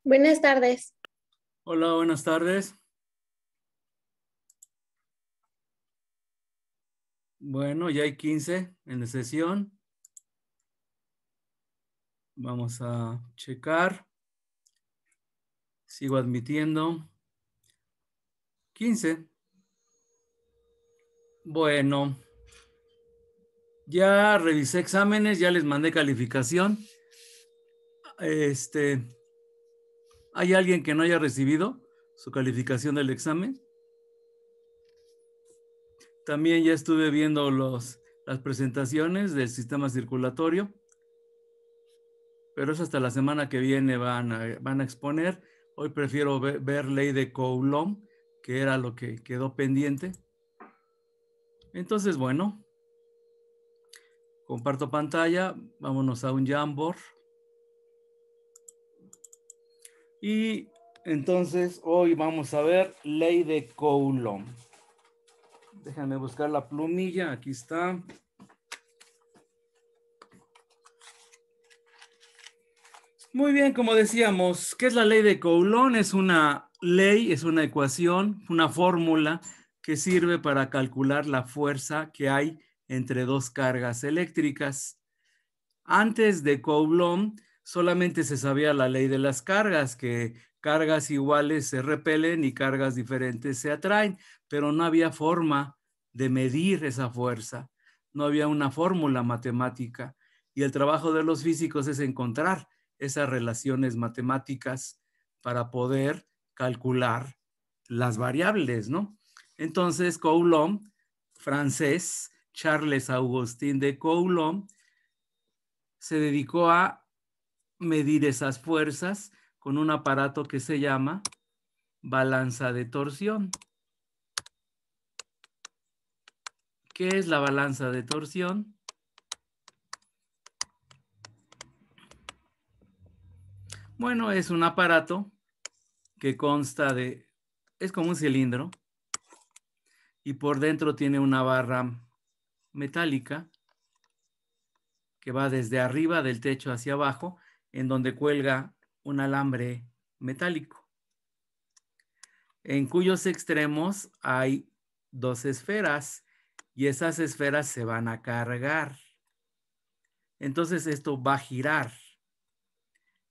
Buenas tardes. Hola, buenas tardes. Bueno, ya hay 15 en la sesión. Vamos a checar. Sigo admitiendo. 15. Bueno, ya revisé exámenes, ya les mandé calificación. ¿Hay alguien que no haya recibido su calificación del examen? También ya estuve viendo las presentaciones del sistema circulatorio, pero eso hasta la semana que viene van a exponer. Hoy prefiero ver ley de Coulomb, que era lo que quedó pendiente. Entonces, bueno, comparto pantalla, vámonos a un Jamboard. Y entonces hoy vamos a ver ley de Coulomb. Déjame buscar la plumilla, aquí está. Muy bien, como decíamos, ¿qué es la ley de Coulomb? Es una ley, es una ecuación, una fórmula que sirve para calcular la fuerza que hay entre dos cargas eléctricas. Antes de Coulomb solamente se sabía la ley de las cargas, que cargas iguales se repelen y cargas diferentes se atraen, pero no había forma de medir esa fuerza, no había una fórmula matemática. Y el trabajo de los físicos es encontrar esas relaciones matemáticas para poder calcular las variables, ¿no? Entonces, Coulomb, francés, Charles Augustin de Coulomb, se dedicó a medir esas fuerzas con un aparato que se llama balanza de torsión. ¿Qué es la balanza de torsión? Bueno, es un aparato que consta es como un cilindro y por dentro tiene una barra metálica que va desde arriba del techo hacia abajo, en donde cuelga un alambre metálico, en cuyos extremos hay dos esferas y esas esferas se van a cargar. Entonces esto va a girar.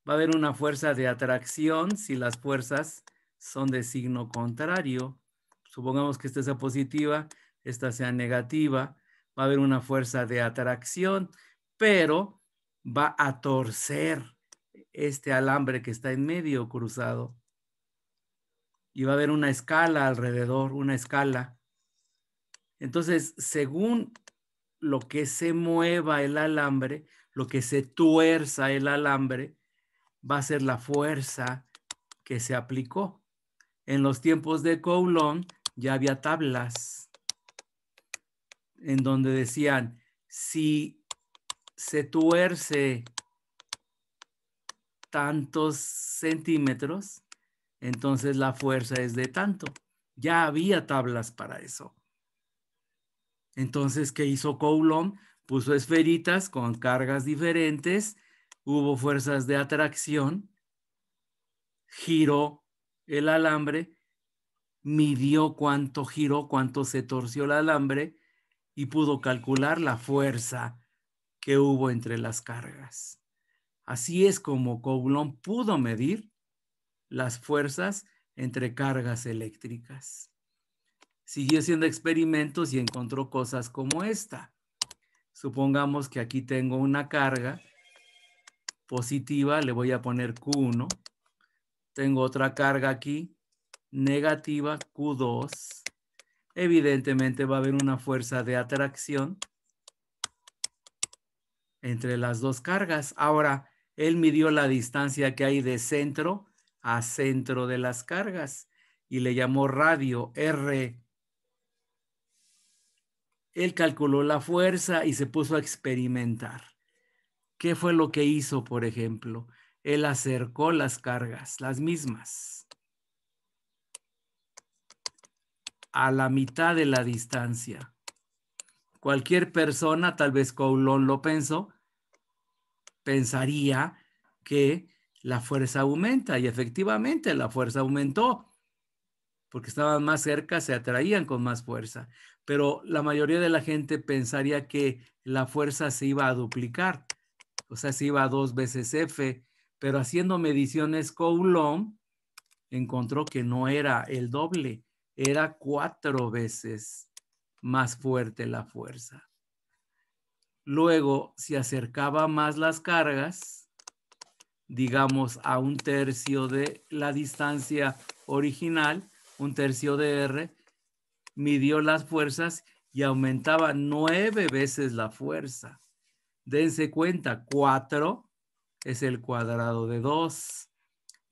Va a haber una fuerza de atracción si las fuerzas son de signo contrario. Supongamos que esta sea positiva, esta sea negativa. Va a haber una fuerza de atracción, pero va a torcer este alambre que está en medio cruzado. Y va a haber una escala alrededor, una escala. Entonces, según lo que se mueva el alambre, lo que se tuerza el alambre, va a ser la fuerza que se aplicó. En los tiempos de Coulomb ya había tablas en donde decían, si se tuerce tantos centímetros, entonces la fuerza es de tanto. Ya había tablas para eso. Entonces, ¿qué hizo Coulomb? Puso esferitas con cargas diferentes, hubo fuerzas de atracción, giró el alambre, midió cuánto giró, cuánto se torció el alambre y pudo calcular la fuerza que hubo entre las cargas. Así es como Coulomb pudo medir las fuerzas entre cargas eléctricas. Siguió haciendo experimentos y encontró cosas como esta. Supongamos que aquí tengo una carga positiva, le voy a poner Q1. Tengo otra carga aquí, negativa, Q2. Evidentemente va a haber una fuerza de atracción entre las dos cargas. Ahora, él midió la distancia que hay de centro a centro de las cargas y le llamó radio, R. Él calculó la fuerza y se puso a experimentar. ¿Qué fue lo que hizo, por ejemplo? Él acercó las cargas, las mismas, a la mitad de la distancia. Cualquier persona, tal vez Coulomb lo pensó, pensaría que la fuerza aumenta y efectivamente la fuerza aumentó porque estaban más cerca, se atraían con más fuerza. Pero la mayoría de la gente pensaría que la fuerza se iba a duplicar, o sea, se iba a 2 veces F, pero haciendo mediciones Coulomb, encontró que no era el doble, era 4 veces más fuerte la fuerza. Luego, si acercaba más las cargas, digamos a 1/3 de la distancia original, 1/3 de R, midió las fuerzas y aumentaba 9 veces la fuerza. Dense cuenta, 4 es el cuadrado de 2.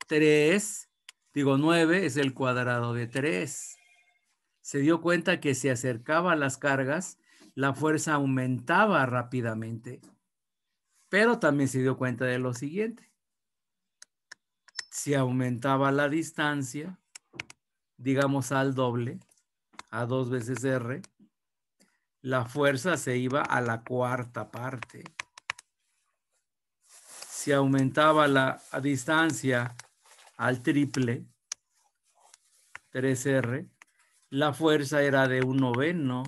9 es el cuadrado de 3. Se dio cuenta que si acercaba las cargas, la fuerza aumentaba rápidamente. Pero también se dio cuenta de lo siguiente. Si aumentaba la distancia, digamos al doble, a 2 veces R, la fuerza se iba a la 1/4 parte. Si aumentaba la distancia al triple, 3R, la fuerza era de 1/9.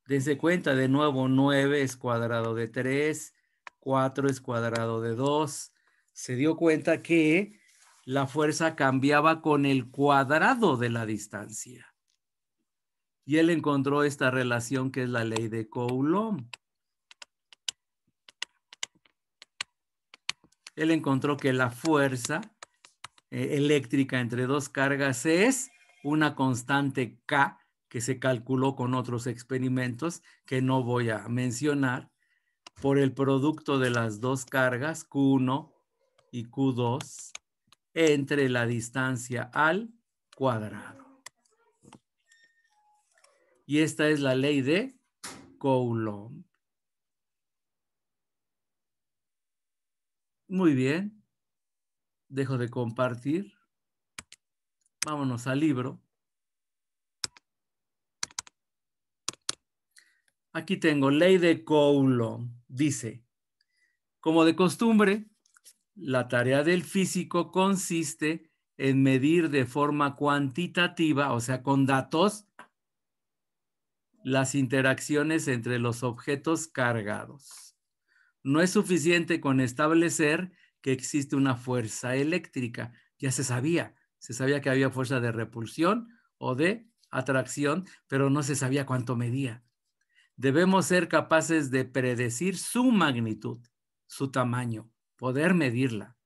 Dense cuenta, de nuevo, 9 es cuadrado de 3, 4 es cuadrado de 2. Se dio cuenta que la fuerza cambiaba con el cuadrado de la distancia. Y él encontró esta relación que es la ley de Coulomb. Él encontró que la fuerza eléctrica entre dos cargas es una constante K que se calculó con otros experimentos que no voy a mencionar por el producto de las dos cargas Q1 y Q2 entre la distancia al cuadrado. Y esta es la ley de Coulomb. Muy bien. Dejo de compartir. Vámonos al libro. Aquí tengo ley de Coulomb. Dice, como de costumbre, la tarea del físico consiste en medir de forma cuantitativa, o sea, con datos, las interacciones entre los objetos cargados. No es suficiente con establecer que existe una fuerza eléctrica. Ya se sabía que había fuerza de repulsión o de atracción, pero no se sabía cuánto medía. Debemos ser capaces de predecir su magnitud, su tamaño, poder medirla.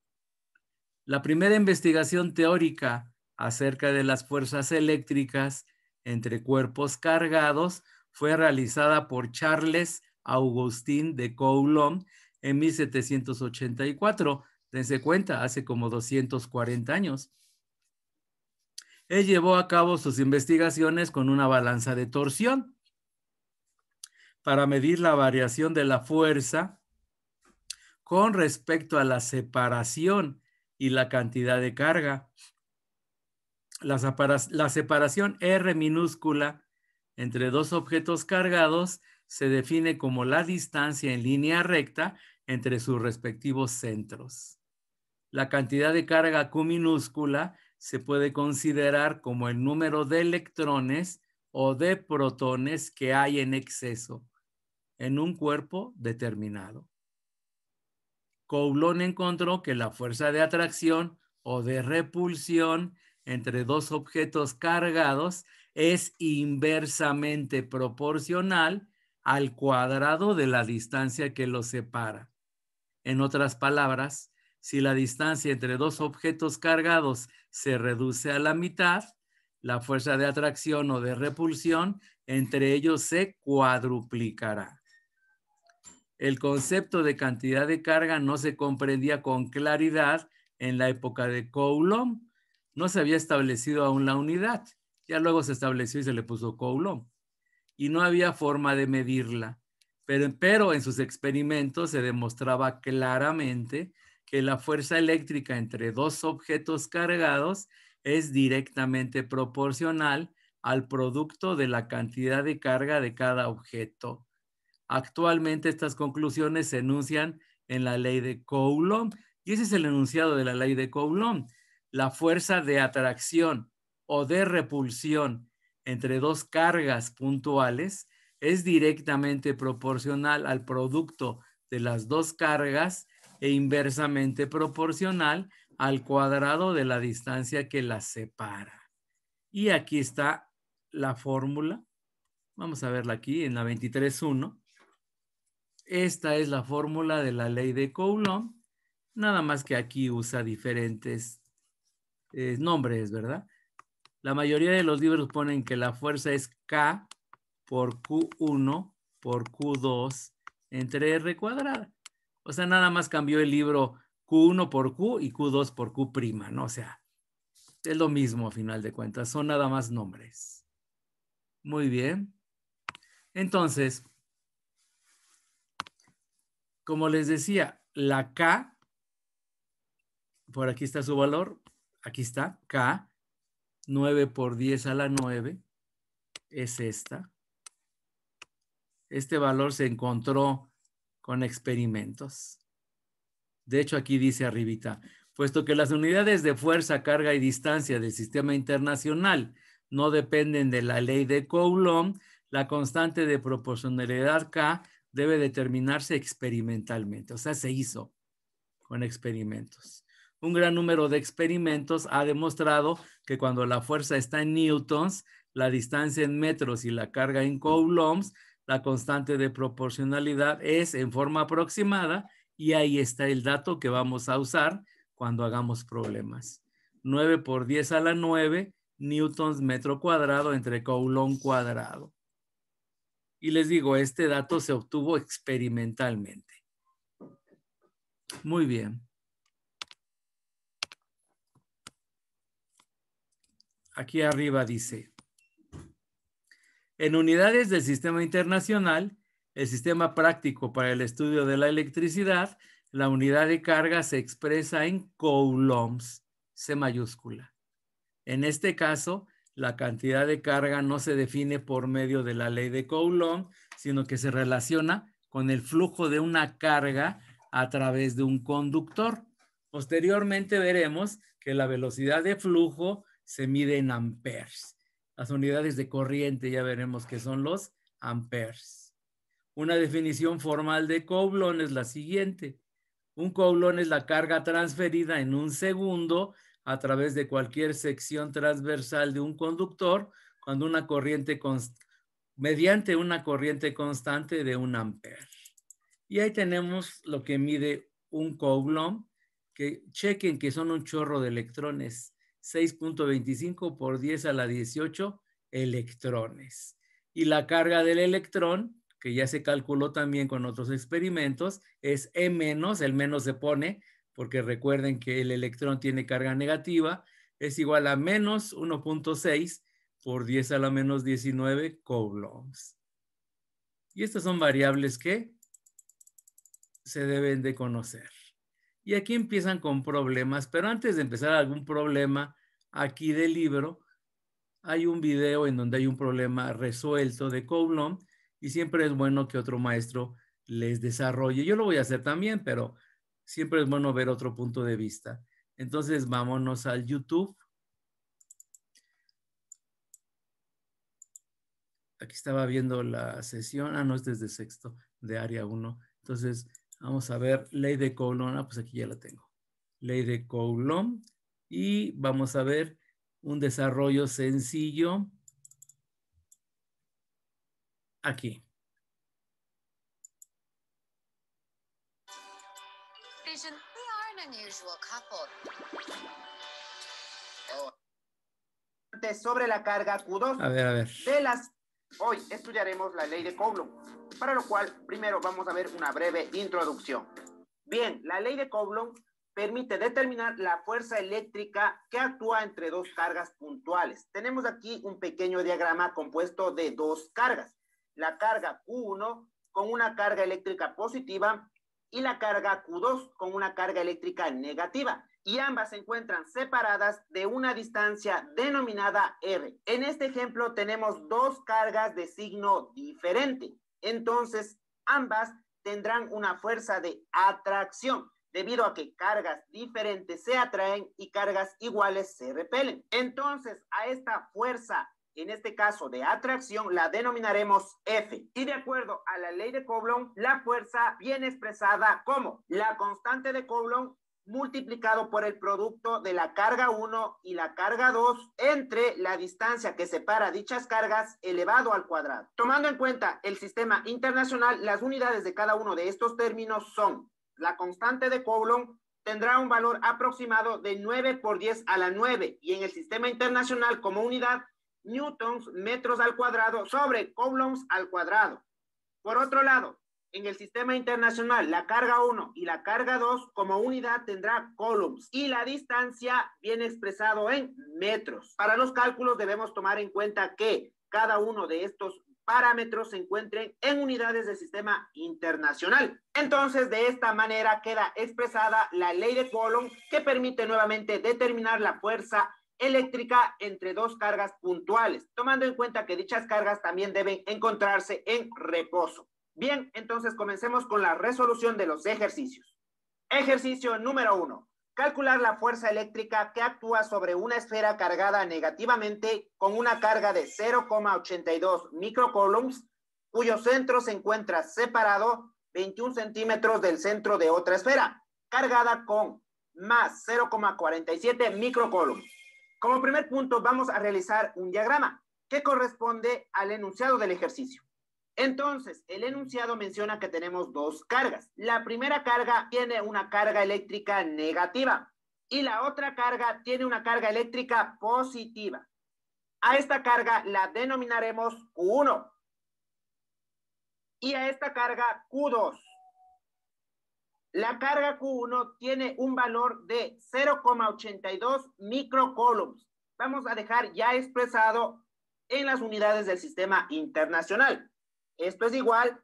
La primera investigación teórica acerca de las fuerzas eléctricas entre cuerpos cargados fue realizada por Charles Augustin de Coulomb en 1784. Dense cuenta, hace como 240 años. Él llevó a cabo sus investigaciones con una balanza de torsión para medir la variación de la fuerza con respecto a la separación y la cantidad de carga. La separación R minúscula entre dos objetos cargados se define como la distancia en línea recta entre sus respectivos centros. La cantidad de carga Q minúscula se puede considerar como el número de electrones o de protones que hay en exceso en un cuerpo determinado. Coulomb encontró que la fuerza de atracción o de repulsión entre dos objetos cargados es inversamente proporcional al cuadrado de la distancia que los separa. En otras palabras, si la distancia entre dos objetos cargados se reduce a la mitad, la fuerza de atracción o de repulsión entre ellos se cuadruplicará. El concepto de cantidad de carga no se comprendía con claridad en la época de Coulomb. No se había establecido aún la unidad. Ya luego se estableció y se le puso Coulomb. Y no había forma de medirla. Pero en sus experimentos se demostraba claramente que la fuerza eléctrica entre dos objetos cargados es directamente proporcional al producto de la cantidad de carga de cada objeto. Actualmente estas conclusiones se enuncian en la ley de Coulomb Y ese es el enunciado de la ley de Coulomb. La fuerza de atracción o de repulsión entre dos cargas puntuales es directamente proporcional al producto de las dos cargas e inversamente proporcional al cuadrado de la distancia que las separa. Y aquí está la fórmula. Vamos a verla aquí en la 23.1. Esta es la fórmula de la ley de Coulomb, nada más que aquí usa diferentes nombres, ¿verdad? La mayoría de los libros ponen que la fuerza es K por Q1 por Q2 entre R cuadrada. O sea, nada más cambió el libro Q1 por Q y Q2 por Q', ¿no? O sea, es lo mismo a final de cuentas, son nada más nombres. Muy bien. Entonces, como les decía, la K, por aquí está su valor, aquí está, K, 9 por 10 a la 9, es esta. Este valor se encontró con experimentos. De hecho, aquí dice arribita, puesto que las unidades de fuerza, carga y distancia del sistema internacional no dependen de la ley de Coulomb, la constante de proporcionalidad K debe determinarse experimentalmente. O sea, se hizo con experimentos. Un gran número de experimentos ha demostrado que cuando la fuerza está en newtons, la distancia en metros y la carga en coulombs, la constante de proporcionalidad es en forma aproximada y ahí está el dato que vamos a usar cuando hagamos problemas. 9 por 10 a la 9 newtons metro cuadrado entre coulomb cuadrado. Y les digo, este dato se obtuvo experimentalmente. Muy bien. Aquí arriba dice, en unidades del sistema internacional, el sistema práctico para el estudio de la electricidad, la unidad de carga se expresa en coulombs, C mayúscula. En este caso, la cantidad de carga no se define por medio de la ley de Coulomb, sino que se relaciona con el flujo de una carga a través de un conductor. Posteriormente veremos que la velocidad de flujo se mide en amperes. Las unidades de corriente ya veremos que son los amperes. Una definición formal de Coulomb es la siguiente. Un coulomb es la carga transferida en un segundo a través de cualquier sección transversal de un conductor cuando una corriente mediante una corriente constante de 1 ampere. Y ahí tenemos lo que mide un coulomb, que chequen que son un chorro de electrones, 6.25 por 10 a la 18 electrones. Y la carga del electrón, que ya se calculó también con otros experimentos, es E menos, el menos se pone, porque recuerden que el electrón tiene carga negativa, es igual a menos 1.6 por 10 a la menos 19 coulombs. Y estas son variables que se deben de conocer. Y aquí empiezan con problemas, pero antes de empezar algún problema aquí del libro, hay un video en donde hay un problema resuelto de Coulomb y siempre es bueno que otro maestro les desarrolle. Yo lo voy a hacer también, pero siempre es bueno ver otro punto de vista. Entonces vámonos al YouTube. Aquí estaba viendo la sesión. Ah, no, este es de sexto, de área 1. Entonces vamos a ver ley de Coulomb. Ah, pues aquí ya la tengo. Ley de Coulomb. Y vamos a ver un desarrollo sencillo. Aquí. Vision, we are an unusual couple. Sobre la carga Q2 A ver. Hoy estudiaremos la ley de Coulomb, para lo cual primero vamos a ver una breve introducción. Bien, la ley de Coulomb permite determinar la fuerza eléctrica que actúa entre dos cargas puntuales. Tenemos aquí un pequeño diagrama compuesto de dos cargas. La carga Q1 con una carga eléctrica positiva y la carga Q2 con una carga eléctrica negativa. Y ambas se encuentran separadas de una distancia denominada R. En este ejemplo tenemos dos cargas de signo diferente. Entonces, ambas tendrán una fuerza de atracción. debido a que cargas diferentes se atraen y cargas iguales se repelen. Entonces, a esta fuerza, en este caso de atracción, la denominaremos F. Y de acuerdo a la ley de Coulomb, la fuerza viene expresada como la constante de Coulomb multiplicado por el producto de la carga 1 y la carga 2 entre la distancia que separa dichas cargas elevado al cuadrado. Tomando en cuenta el sistema internacional, las unidades de cada uno de estos términos son: la constante de Coulomb tendrá un valor aproximado de 9 por 10 a la 9 y en el sistema internacional como unidad, newtons metros al cuadrado sobre coulombs al cuadrado. Por otro lado, en el sistema internacional, la carga 1 y la carga 2 como unidad tendrá coulombs y la distancia viene expresado en metros. Para los cálculos debemos tomar en cuenta que cada uno de estos parámetros se encuentren en unidades del sistema internacional. Entonces, de esta manera queda expresada la ley de Coulomb, que permite nuevamente determinar la fuerza eléctrica entre dos cargas puntuales, tomando en cuenta que dichas cargas también deben encontrarse en reposo. Bien, entonces comencemos con la resolución de los ejercicios. Ejercicio número 1. Calcular la fuerza eléctrica que actúa sobre una esfera cargada negativamente con una carga de 0,82 microcoulombs, cuyo centro se encuentra separado 21 centímetros del centro de otra esfera, cargada con más 0,47 microcoulombs. Como primer punto, vamos a realizar un diagrama que corresponde al enunciado del ejercicio. Entonces, el enunciado menciona que tenemos dos cargas. La primera carga tiene una carga eléctrica negativa y la otra carga tiene una carga eléctrica positiva. A esta carga la denominaremos Q1 y a esta carga Q2. La carga Q1 tiene un valor de 0,82 microcoulombs. Vamos a dejar ya expresado en las unidades del sistema internacional. Esto es igual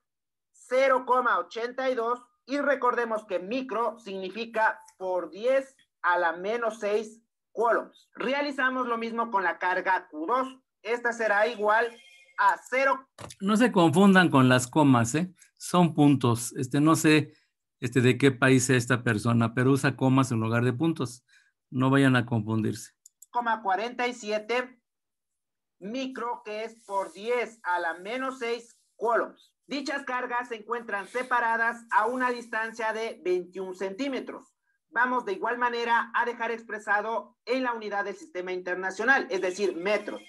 0,82 y recordemos que micro significa por 10 a la menos 6 coulombs. Realizamos lo mismo con la carga Q2. Esta será igual a 0. No se confundan con las comas, ¿eh? Son puntos. No sé de qué país es esta persona, pero usa comas en lugar de puntos. No vayan a confundirse. 0,47 micro, que es por 10 a la menos 6 coulombs. Dichas cargas se encuentran separadas a una distancia de 21 centímetros. Vamos de igual manera a dejar expresado en la unidad del sistema internacional, es decir, metros.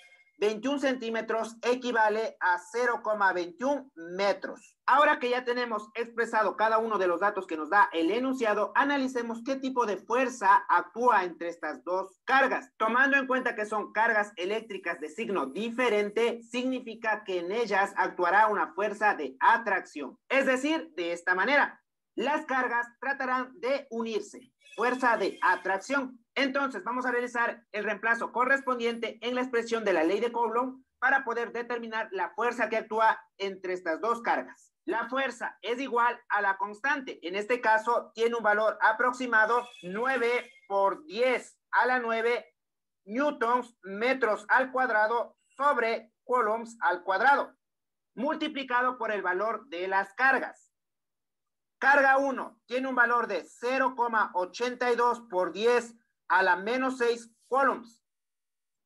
21 centímetros equivale a 0,21 metros. Ahora que ya tenemos expresado cada uno de los datos que nos da el enunciado, analicemos qué tipo de fuerza actúa entre estas dos cargas. Tomando en cuenta que son cargas eléctricas de signo diferente, significa que en ellas actuará una fuerza de atracción. Es decir, de esta manera, las cargas tratarán de unirse. Fuerza de atracción. Entonces, vamos a realizar el reemplazo correspondiente en la expresión de la ley de Coulomb para poder determinar la fuerza que actúa entre estas dos cargas. La fuerza es igual a la constante. En este caso, tiene un valor aproximado 9 por 10 a la 9 newtons metros al cuadrado sobre coulombs al cuadrado, multiplicado por el valor de las cargas. Carga 1 tiene un valor de 0,82 por 10 a la menos 6 coulombs.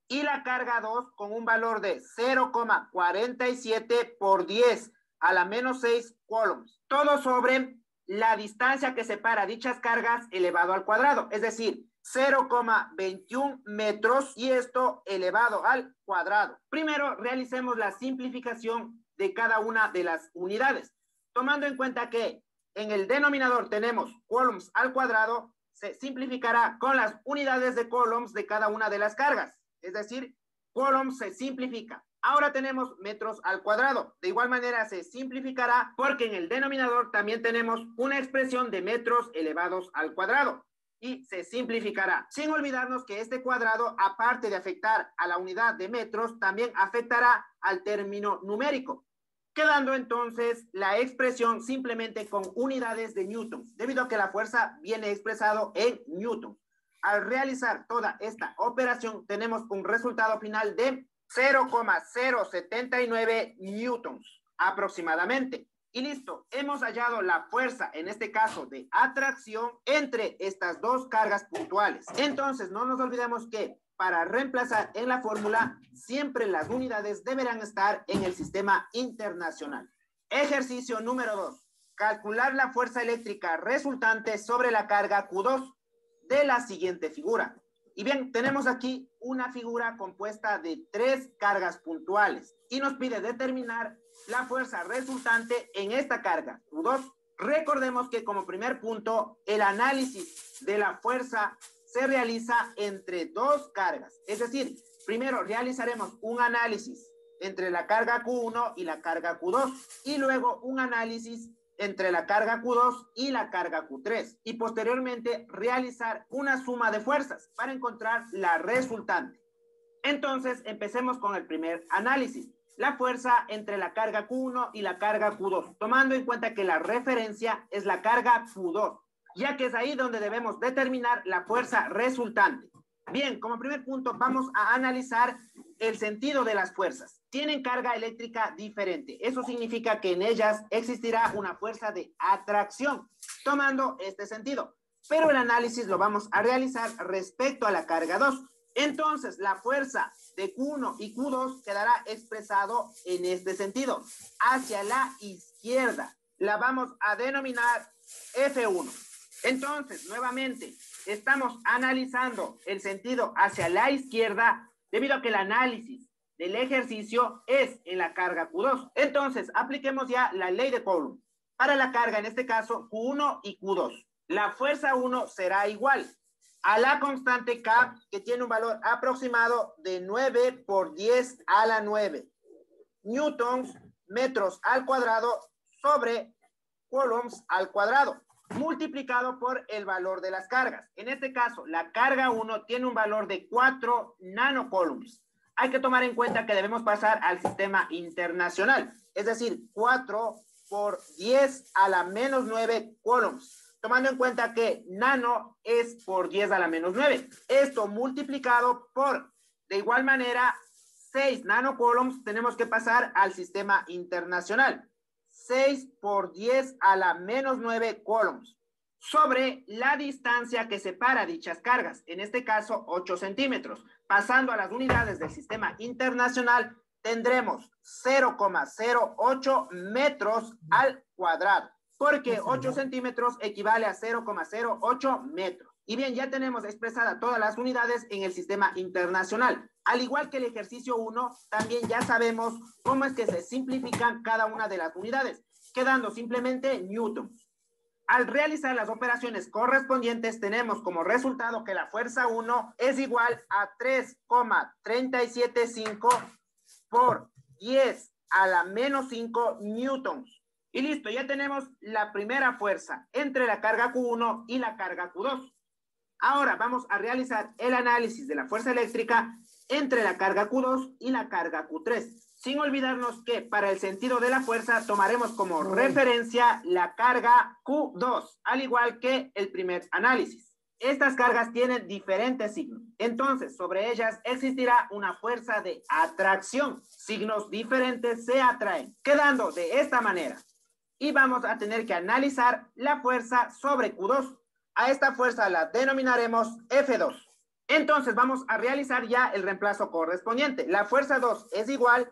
Y la carga 2 con un valor de 0,47 por 10 a la menos 6 coulombs. Todo sobre la distancia que separa dichas cargas elevado al cuadrado, es decir, 0,21 metros y esto elevado al cuadrado. Primero realicemos la simplificación de cada una de las unidades, tomando en cuenta que en el denominador tenemos coulombs al cuadrado, se simplificará con las unidades de coulombs de cada una de las cargas. Es decir, coulombs se simplifica. Ahora tenemos metros al cuadrado. De igual manera se simplificará porque en el denominador también tenemos una expresión de metros elevados al cuadrado. Y se simplificará. Sin olvidarnos que este cuadrado, aparte de afectar a la unidad de metros, también afectará al término numérico, quedando entonces la expresión simplemente con unidades de newtons, debido a que la fuerza viene expresado en newtons. Al realizar toda esta operación, tenemos un resultado final de 0,079 newtons aproximadamente. Y listo, hemos hallado la fuerza, en este caso de atracción, entre estas dos cargas puntuales. Entonces, no nos olvidemos que para reemplazar en la fórmula, siempre las unidades deberán estar en el sistema internacional. Ejercicio número 2. Calcular la fuerza eléctrica resultante sobre la carga Q2 de la siguiente figura. Y bien, tenemos aquí una figura compuesta de 3 cargas puntuales y nos pide determinar la fuerza resultante en esta carga Q2. Recordemos que como primer punto, el análisis de la fuerza se realiza entre 2 cargas. Es decir, primero realizaremos un análisis entre la carga Q1 y la carga Q2 y luego un análisis entre la carga Q2 y la carga Q3 y posteriormente realizar una suma de fuerzas para encontrar la resultante. Entonces, empecemos con el primer análisis. La fuerza entre la carga Q1 y la carga Q2, tomando en cuenta que la referencia es la carga Q2, ya que es ahí donde debemos determinar la fuerza resultante. Bien, como primer punto vamos a analizar el sentido de las fuerzas. Tienen carga eléctrica diferente. Eso significa que en ellas existirá una fuerza de atracción, tomando este sentido. Pero el análisis lo vamos a realizar respecto a la carga 2. Entonces, la fuerza de Q1 y Q2 quedará expresado en este sentido, hacia la izquierda. La vamos a denominar F1. Entonces, nuevamente, estamos analizando el sentido hacia la izquierda debido a que el análisis del ejercicio es en la carga Q2. Entonces, apliquemos ya la ley de Coulomb. Para la carga, en este caso, Q1 y Q2. La fuerza 1 será igual a la constante K, que tiene un valor aproximado de 9 por 10 a la 9 newtons metros al cuadrado sobre coulombs al cuadrado, multiplicado por el valor de las cargas. En este caso, la carga 1 tiene un valor de 4 nanocoulombs. Hay que tomar en cuenta que debemos pasar al sistema internacional, es decir, 4 por 10 a la menos 9 coulombs, tomando en cuenta que nano es por 10 a la menos 9. Esto multiplicado por, de igual manera, 6 nanocoulombs, tenemos que pasar al sistema internacional. 6 por 10 a la menos 9 coulombs sobre la distancia que separa dichas cargas, en este caso 8 centímetros. Pasando a las unidades del sistema internacional, tendremos 0,08 metros al cuadrado, porque 8 centímetros equivale a 0,08 metros. Y bien, ya tenemos expresadas todas las unidades en el sistema internacional. Al igual que el ejercicio 1, también ya sabemos cómo es que se simplifican cada una de las unidades, quedando simplemente newtons. Al realizar las operaciones correspondientes, tenemos como resultado que la fuerza 1 es igual a 3,375 por 10 a la menos 5 newtons. Y listo, ya tenemos la primera fuerza entre la carga Q1 y la carga Q2. Ahora vamos a realizar el análisis de la fuerza eléctrica entre la carga Q2 y la carga Q3. Sin olvidarnos que para el sentido de la fuerza tomaremos como referencia la carga Q2, al igual que el primer análisis. Estas cargas tienen diferentes signos. Entonces, sobre ellas existirá una fuerza de atracción. Signos diferentes se atraen, quedando de esta manera. Y vamos a tener que analizar la fuerza sobre Q2. A esta fuerza la denominaremos F2. Entonces vamos a realizar ya el reemplazo correspondiente. La fuerza 2 es igual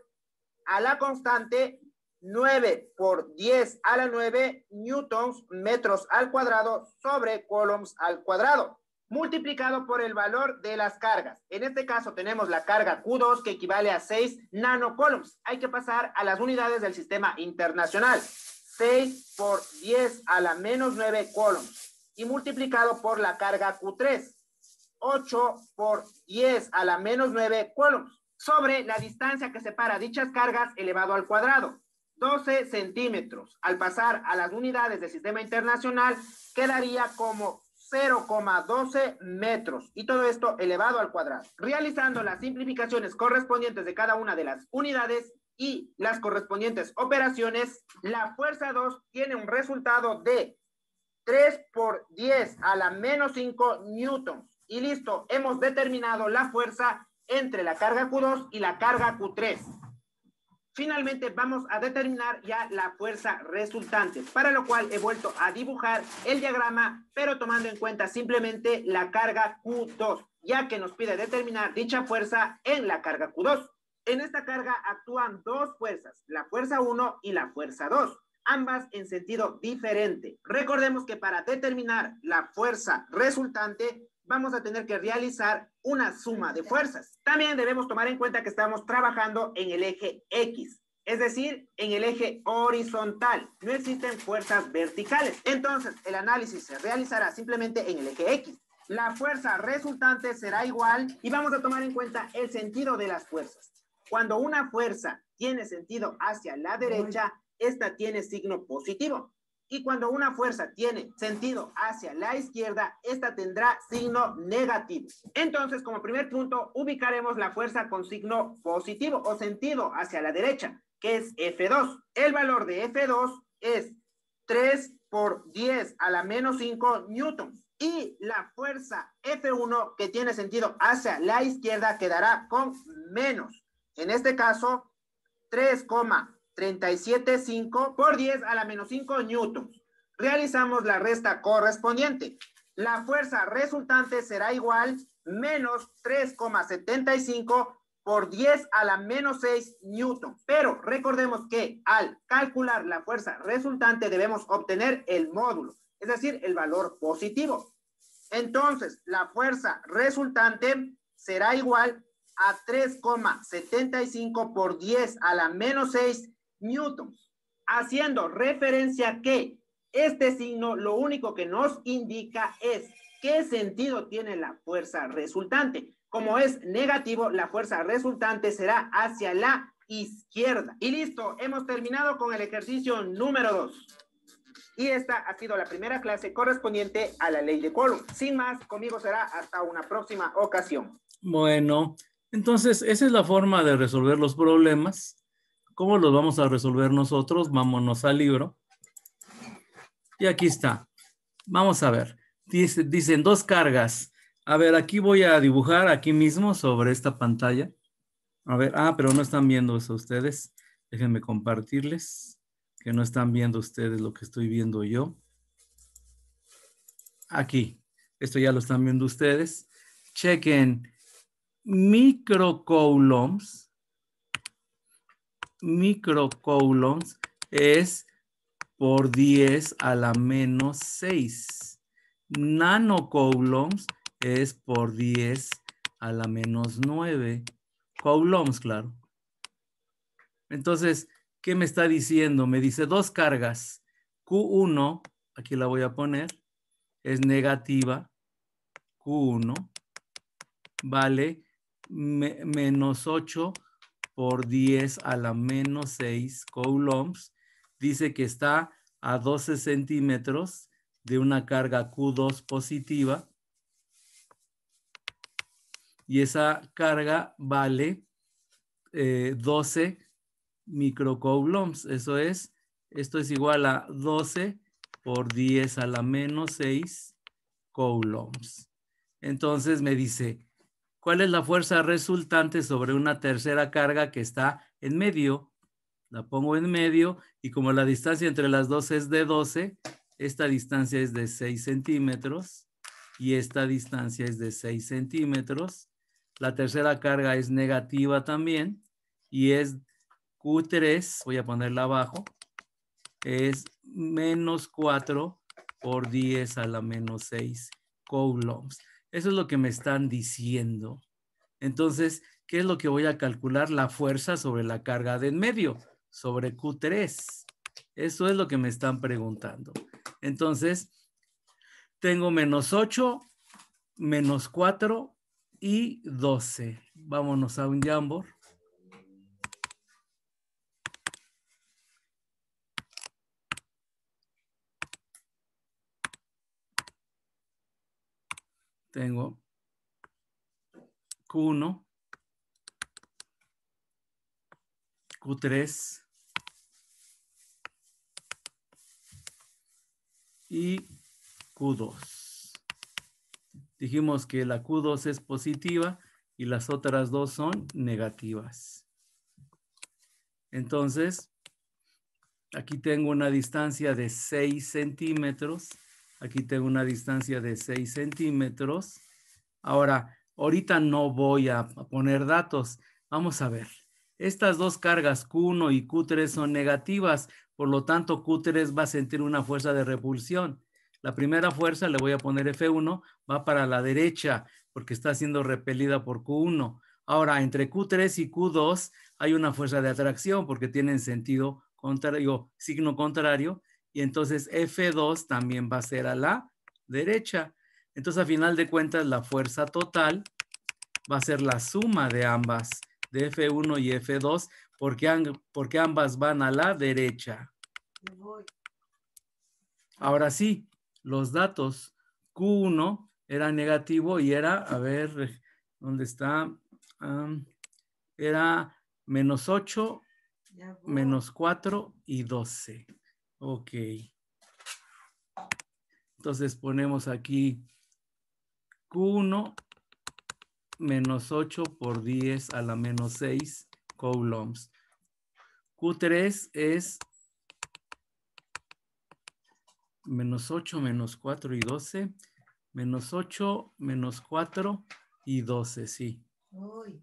a la constante 9 por 10 a la 9 newtons metros al cuadrado sobre coulombs al cuadrado, multiplicado por el valor de las cargas. En este caso tenemos la carga Q2 que equivale a 6 nanocoulombs. Hay que pasar a las unidades del sistema internacional. 6 por 10 a la menos 9 coulombs y multiplicado por la carga Q3. 8 por 10 a la menos 9 coulombs sobre la distancia que separa dichas cargas elevado al cuadrado, 12 centímetros. Al pasar a las unidades del sistema internacional, quedaría como 0,12 metros y todo esto elevado al cuadrado. Realizando las simplificaciones correspondientes de cada una de las unidades y las correspondientes operaciones, la fuerza 2 tiene un resultado de 3 por 10 a la menos 5 newtons. Y listo, hemos determinado la fuerza entre la carga Q2 y la carga Q3. Finalmente vamos a determinar ya la fuerza resultante, para lo cual he vuelto a dibujar el diagrama, pero tomando en cuenta simplemente la carga Q2, ya que nos pide determinar dicha fuerza en la carga Q2. En esta carga actúan dos fuerzas, la fuerza 1 y la fuerza 2, ambas en sentido diferente. Recordemos que para determinar la fuerza resultante, vamos a tener que realizar una suma de fuerzas. También debemos tomar en cuenta que estamos trabajando en el eje X, es decir, en el eje horizontal. No existen fuerzas verticales. Entonces, el análisis se realizará simplemente en el eje X. La fuerza resultante será igual y vamos a tomar en cuenta el sentido de las fuerzas. Cuando una fuerza tiene sentido hacia la derecha, esta tiene signo positivo. Y cuando una fuerza tiene sentido hacia la izquierda, esta tendrá signo negativo. Entonces, como primer punto, ubicaremos la fuerza con signo positivo o sentido hacia la derecha, que es F2. El valor de F2 es 3 por 10 a la menos 5 newtons. Y la fuerza F1, que tiene sentido hacia la izquierda, quedará con menos. En este caso, 3,375 por 10 a la menos 5 newtons. Realizamos la resta correspondiente. La fuerza resultante será igual menos 3,75 por 10 a la menos 6 newton. Pero recordemos que al calcular la fuerza resultante debemos obtener el módulo, es decir, el valor positivo. Entonces, la fuerza resultante será igual a 3,75 por 10 a la menos 6 newtons, haciendo referencia que este signo lo único que nos indica es qué sentido tiene la fuerza resultante. Como es negativo, la fuerza resultante será hacia la izquierda. Y listo, hemos terminado con el ejercicio número 2. Y esta ha sido la primera clase correspondiente a la ley de Coulomb. Sin más, conmigo será hasta una próxima ocasión. Bueno, entonces esa es la forma de resolver los problemas. ¿Cómo los vamos a resolver nosotros? Vámonos al libro. Y aquí está. Vamos a ver. Dicen dos cargas. A ver, aquí voy a dibujar aquí mismo sobre esta pantalla. A ver, pero no están viendo eso ustedes. Déjenme compartirles que no están viendo ustedes lo que estoy viendo yo. Aquí. Esto ya lo están viendo ustedes. Chequen. Microcoulombs es por 10 a la menos 6. Nanocoulombs es por 10 a la menos 9. Coulombs, claro. Entonces, ¿qué me está diciendo? Me dice dos cargas. Q1, aquí la voy a poner, es negativa. Q1 vale menos 8 por 10 a la menos 6 coulombs. Dice que está a 12 centímetros de una carga Q2 positiva. Y esa carga vale 12 microcoulombs. Esto es igual a 12 por 10 a la menos 6 coulombs. Entonces me dice, ¿cuál es la fuerza resultante sobre una tercera carga que está en medio? La pongo en medio y como la distancia entre las dos es de 12, esta distancia es de 6 centímetros y esta distancia es de 6 centímetros. La tercera carga es negativa también y es Q3, voy a ponerla abajo, es menos 4 por 10 a la menos 6 coulombs. Eso es lo que me están diciendo. Entonces, ¿qué es lo que voy a calcular? La fuerza sobre la carga de en medio, sobre Q3. Eso es lo que me están preguntando. Entonces, tengo menos 8, menos 4 y 12. Vámonos a un Jamboard. Tengo Q1, Q3 y Q2. Dijimos que la Q2 es positiva y las otras dos son negativas. Entonces, aquí tengo una distancia de 6 centímetros. Aquí tengo una distancia de 6 centímetros. Ahora, ahorita no voy a poner datos. Vamos a ver. Estas dos cargas Q1 y Q3 son negativas. Por lo tanto, Q3 va a sentir una fuerza de repulsión. La primera fuerza, le voy a poner F1, va para la derecha porque está siendo repelida por Q1. Ahora, entre Q3 y Q2 hay una fuerza de atracción porque tienen sentido contrario, signo contrario, y entonces F2 también va a ser a la derecha. Entonces, a final de cuentas, la fuerza total va a ser la suma de ambas, de F1 y F2, porque ambas van a la derecha. Ahora sí, los datos Q1 era negativo y era, a ver, ¿dónde está? Era menos 8, menos 4 y 12. Ok. Entonces ponemos aquí Q1 menos 8 por 10 a la menos 6 coulombs. Q3 es menos 8, menos 4 y 12. Menos 8, menos 4 y 12, sí. Uy.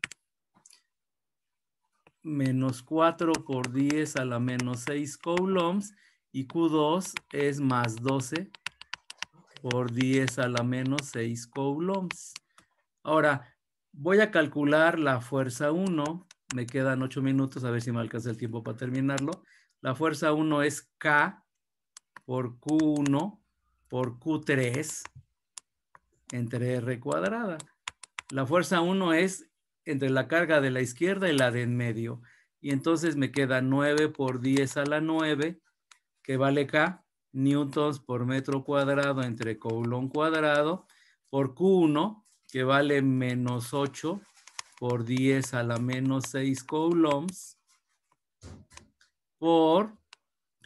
Menos 4 por 10 a la menos 6 coulombs. Y Q2 es más 12 por 10 a la menos 6 coulombs. Ahora, voy a calcular la fuerza 1. Me quedan 8 minutos, a ver si me alcanza el tiempo para terminarlo. La fuerza 1 es K por Q1 por Q3 entre R cuadrada. La fuerza 1 es entre la carga de la izquierda y la de en medio. Y entonces me queda 9 por 10 a la 9, que vale K, newtons por metro cuadrado entre coulomb cuadrado, por Q1, que vale menos 8 por 10 a la menos 6 coulombs, por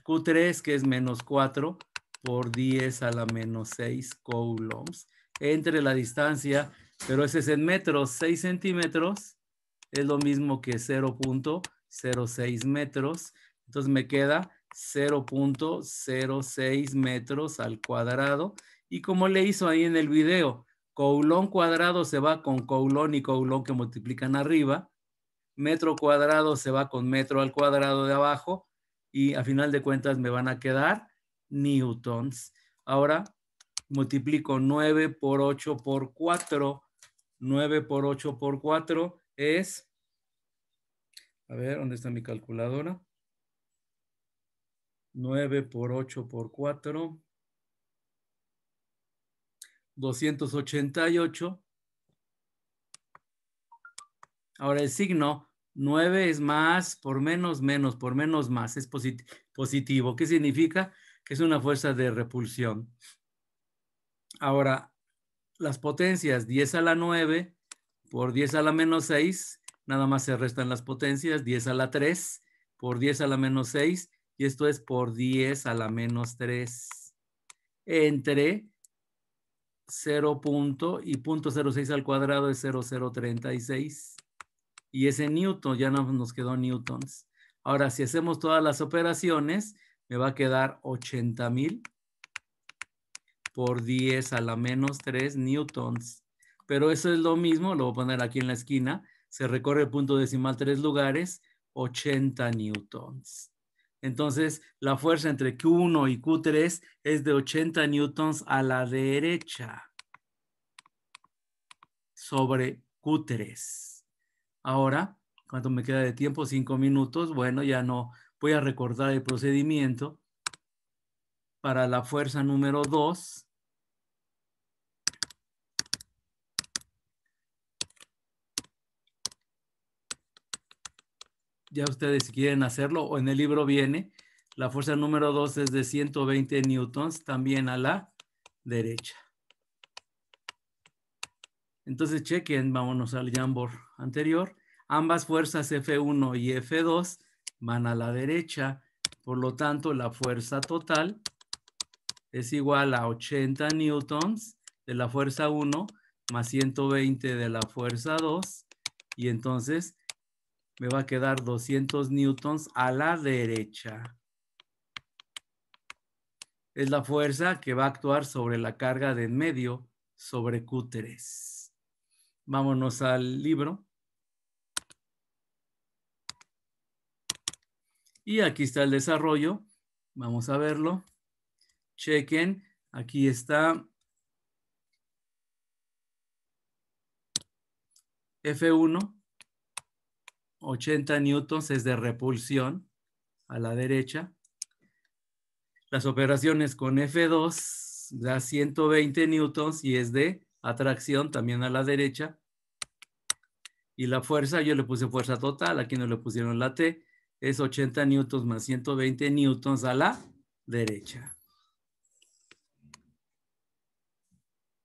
Q3, que es menos 4 por 10 a la menos 6 coulombs, entre la distancia, pero ese es en metros, 6 centímetros, es lo mismo que 0.06 metros, entonces me queda 0.06 metros al cuadrado, y como le hizo ahí en el video, coulomb cuadrado se va con coulomb y coulomb que multiplican arriba, metro cuadrado se va con metro al cuadrado de abajo, y a final de cuentas me van a quedar newtons. Ahora multiplico 9 por 8 por 4. 9 por 8 por 4 es, a ver, ¿dónde está mi calculadora? 9 por 8 por 4. 288. Ahora el signo 9 es más, por menos, menos, por menos, más. Es positivo. ¿Qué significa? Que es una fuerza de repulsión. Ahora, las potencias 10 a la 9 por 10 a la menos 6, nada más se restan las potencias, 10 a la 3 por 10 a la menos 6, y esto es por 10 a la menos 3, entre 0 y 0.06 al cuadrado es 0.036. Y ese newton ya no nos quedó newtons. Ahora, si hacemos todas las operaciones, me va a quedar 80,000 por 10 a la menos 3 newtons. Pero eso es lo mismo, lo voy a poner aquí en la esquina. Se recorre el punto decimal 3 lugares, 80 newtons. Entonces, la fuerza entre Q1 y Q3 es de 80 newtons a la derecha sobre Q3. Ahora, ¿cuánto me queda de tiempo? 5 minutos. Bueno, ya no voy a recordar el procedimiento. Para la fuerza número 2, ya ustedes si quieren hacerlo, o en el libro viene, la fuerza número 2 es de 120 newtons, también a la derecha. Entonces chequen, vámonos al Jamboard anterior. Ambas fuerzas F1 y F2 van a la derecha, por lo tanto la fuerza total es igual a 80 newtons de la fuerza 1 más 120 de la fuerza 2, y entonces me va a quedar 200 newtons a la derecha. Es la fuerza que va a actuar sobre la carga de en medio sobre Q3. Vámonos al libro. Y aquí está el desarrollo. Vamos a verlo. Chequen. Aquí está F1. 80 newtons es de repulsión a la derecha. Las operaciones con F2 da 120 newtons y es de atracción también a la derecha. Y la fuerza, yo le puse fuerza total, aquí no le pusieron la T, es 80 newtons más 120 newtons a la derecha.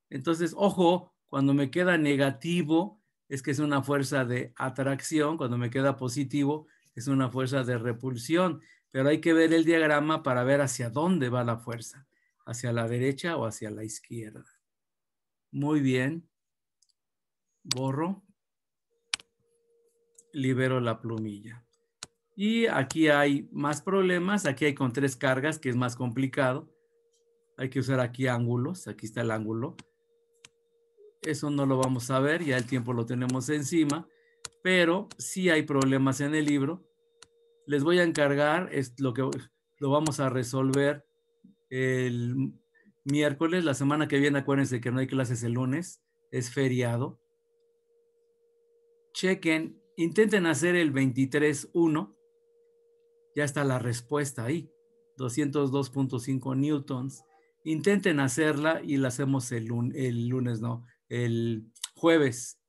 Entonces, ojo, cuando me queda negativo, es que es una fuerza de atracción. Cuando me queda positivo, es una fuerza de repulsión. Pero hay que ver el diagrama para ver hacia dónde va la fuerza. ¿Hacia la derecha o hacia la izquierda? Muy bien. Borro. Libero la plumilla. Y aquí hay más problemas. Aquí hay con 3 cargas, que es más complicado. Hay que usar aquí ángulos. Aquí está el ángulo. Eso no lo vamos a ver, ya el tiempo lo tenemos encima, pero sí hay problemas en el libro. Les voy a encargar, es lo que lo vamos a resolver el miércoles. La semana que viene, acuérdense que no hay clases el lunes, es feriado. Chequen, intenten hacer el 23.1. Ya está la respuesta ahí, 202.5 newtons. Intenten hacerla y la hacemos el lunes, no, el jueves.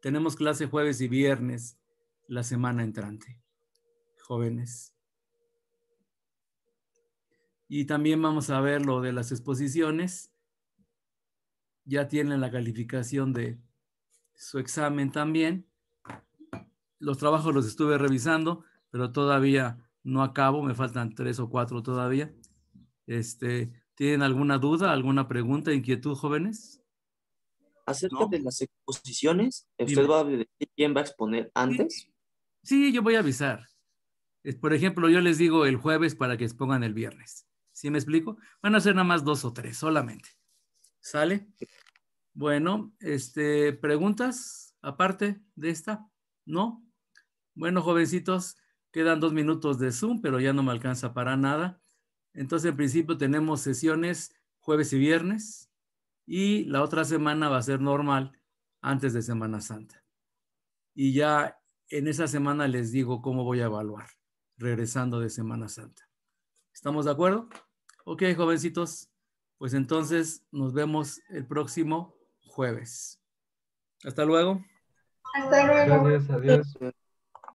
Tenemos clase jueves y viernes la semana entrante, jóvenes. Y también vamos a ver lo de las exposiciones. Ya tienen la calificación de su examen también. Los trabajos los estuve revisando, pero todavía no acabo. Me faltan 3 o 4 todavía. ¿Tienen alguna duda, alguna pregunta, inquietud, jóvenes? Acerca de las exposiciones, ¿usted Dime. va a decir quién va a exponer antes? Sí, yo voy a avisar. Por ejemplo, yo les digo el jueves para que expongan el viernes. ¿Sí me explico? Van a ser nada más 2 o 3 solamente. ¿Sale? Bueno, ¿preguntas aparte de esta? ¿No? Bueno, jovencitos, quedan 2 minutos de Zoom, pero ya no me alcanza para nada. Entonces, en principio tenemos sesiones jueves y viernes y la otra semana va a ser normal antes de Semana Santa. Y ya en esa semana les digo cómo voy a evaluar regresando de Semana Santa. ¿Estamos de acuerdo? Ok, jovencitos, pues entonces nos vemos el próximo jueves. Hasta luego. Hasta luego. Gracias, adiós.